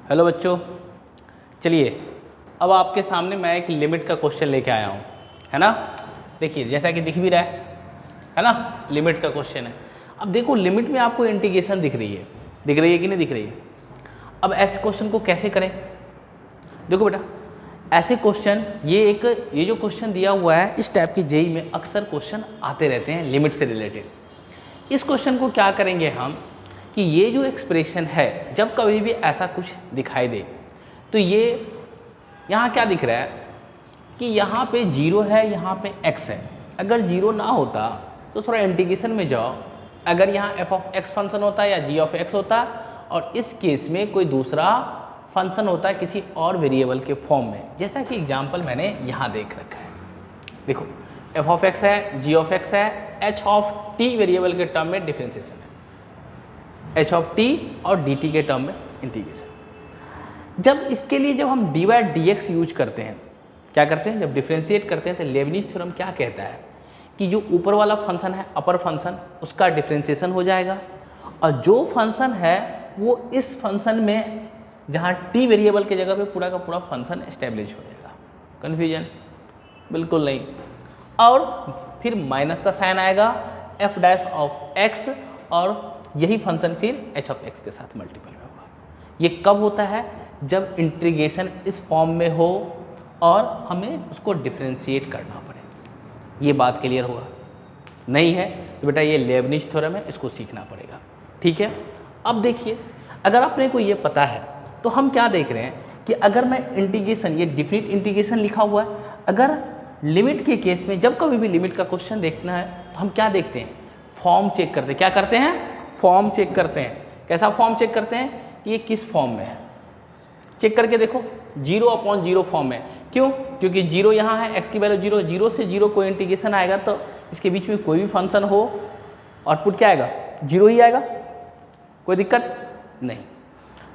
Hello बच्चों, चलिए अब आपके सामने मैं एक लिमिट का क्वेश्चन लेके आया हूँ, है ना। देखिए जैसा कि दिख भी रहा है ना, लिमिट का क्वेश्चन है। अब देखो लिमिट में आपको इंटीग्रेशन दिख रही है कि नहीं दिख रही है। अब ऐसे क्वेश्चन को कैसे करें? देखो बेटा, ऐसे क्वेश्चन ये जो क्वेश्चन दिया हुआ है इस टाइप की जेईई में अक्सर क्वेश्चन आते रहते हैं लिमिट से रिलेटेड। इस क्वेश्चन को क्या करेंगे हम कि ये जो एक्सप्रेशन है जब कभी भी ऐसा कुछ दिखाई दे तो ये यहाँ क्या दिख रहा है कि यहाँ पे 0 है, यहाँ पे x है। अगर 0 ना होता तो थोड़ा इंटीग्रेशन में जाओ, अगर यहाँ f ऑफ x फंक्शन होता है या g ऑफ x होता और इस केस में कोई दूसरा फंक्शन होता है किसी और वेरिएबल के फॉर्म में, जैसा कि एग्जांपल मैंने यहाँ देख रखा है। देखो f ऑफ x है, g ऑफ x है, h ऑफ t वेरिएबल के टर्म में डिफरेंशिएशन है, h ऑफ t और dt के टर्म में इंटीग्रेशन। जब इसके लिए जब हम dy dx यूज करते हैं, क्या करते हैं, जब डिफरेंशिएट करते हैं तो लेबनिज थ्योरम क्या कहता है कि जो ऊपर वाला फंक्शन है अपर फंक्शन उसका डिफरेंशिएशन हो जाएगा और जो फंक्शन है वो इस फंक्शन में जहाँ t वेरिएबल के जगह पे पूरा का पूरा फंक्शन एस्टेब्लिश हो जाएगा। कन्फ्यूजन बिल्कुल नहीं। और फिर माइनस का साइन आएगा f डैश ऑफ x और यही फंक्शन फिर h ऑफ x के साथ मल्टीपल में होगा। ये कब होता है? जब इंटीग्रेशन इस फॉर्म में हो और हमें उसको डिफरेंशिएट करना पड़े। ये बात क्लियर होगा? नहीं है तो बेटा ये लेबनिज थ्योरम है, इसको सीखना पड़ेगा। ठीक है, अब देखिए अगर अपने को ये पता है तो हम क्या देख रहे हैं कि अगर मैं इंटीग्रेशन, ये डिफिनिट इंटीग्रेशन लिखा हुआ है, अगर लिमिट के केस में जब कभी भी लिमिट का क्वेश्चन देखना है तो हम क्या देखते हैं? फॉर्म चेक करते हैं। क्या करते हैं? फॉर्म चेक करते हैं। कैसा फॉर्म चेक करते हैं कि ये किस फॉर्म में है। चेक करके देखो 0/0 फॉर्म है। क्यों? क्योंकि 0 यहाँ है, x की वैल्यू 0, 0 से 0 कोई इंटीग्रेशन आएगा तो इसके बीच में कोई भी फंक्शन हो आउटपुट क्या आएगा? 0 ही आएगा। कोई दिक्कत नहीं।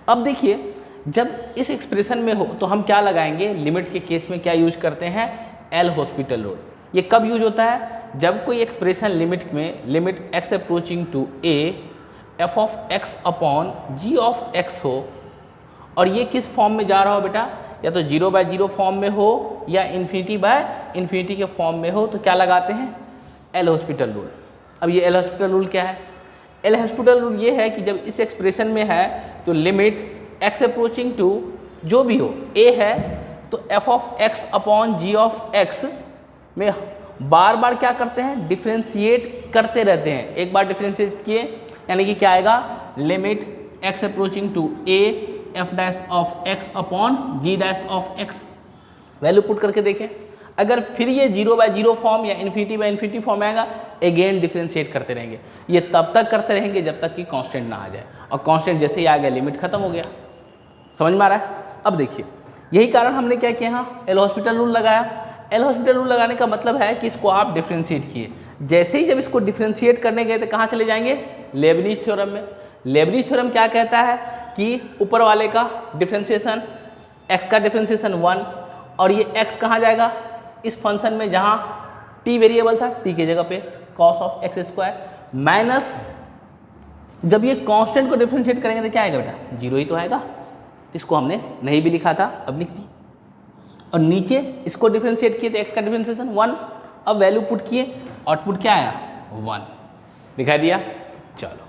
अब देखिए जब इस एक्सप्रेशन में हो तो हम क्या लगाएंगे? लिमिट के केस में क्या यूज करते हैं? L hospital rule. ये कब यूज होता है? जब कोई एक्सप्रेशन लिमिट में limit x approaching to a f of x upon g of x हो और ये किस फॉर्म में जा रहा हो बेटा? या तो 0/0 फॉर्म में हो या इन्फिनिटी के फॉर्म में हो तो क्या लगाते हैं? L hospital rule. अब ये एल हॉस्पिटल रूल क्या है? एल हॉस्पिटल रूल ये है कि जब इस एक्सप्रेशन में है तो लिमिट x अप्रोचिंग टू जो भी हो a है तो f of x upon g of x में बार बार क्या करते हैं? डिफरेंशिएट करते रहते हैं। एक बार डिफरेंशिएट किए यानी कि क्या आएगा? Limit x approaching to a f dash of x upon g dash of x। Value put करके देखें, अगर फिर ये 0/0 फॉर्म या इन्फिनिटी फॉर्म आएगा, अगेन डिफरेंशिएट करते रहेंगे। ये तब तक करते रहेंगे जब तक कि कांस्टेंट ना आ जाए, और कांस्टेंट जैसे ही आ गया लिमिट खत्म हो गया। समझ में आ रहा है? अब देखिए यही कारण हमने क्या किया, यहाँ एल हॉस्पिटल रूल लगाया। एल हॉस्पिटल रूल लगाने का मतलब है कि इसको आप डिफरेंशिएट किए, जैसे ही जब इसको डिफरेंशिएट करने गए तो कहाँ चले जाएंगे? लेबनिज थ्योरम में। लेबनिज थ्योरम क्या कहता है कि ऊपर वाले का डिफरेंशिएशन, x का डिफरेंशिएशन 1 और ये x कहाँ जाएगा? इस फंक्शन में जहाँ t वेरिएबल था, t की जगह पे cos of x square minus, जब ये कांस्टेंट को डिफरेंशिएट करेंगे तो क्या आएगा बेटा? 0 ही तो आएगा। इसको हमने नहीं भी लिखा था, अब लिख दी। और नीचे इसको डिफरेंशिएट किए थे, x का डिफरेंशिएशन 1, अब वैल्यू पुट किए, आउटपुट क्या आया? 1। दिखाई दिया? चलो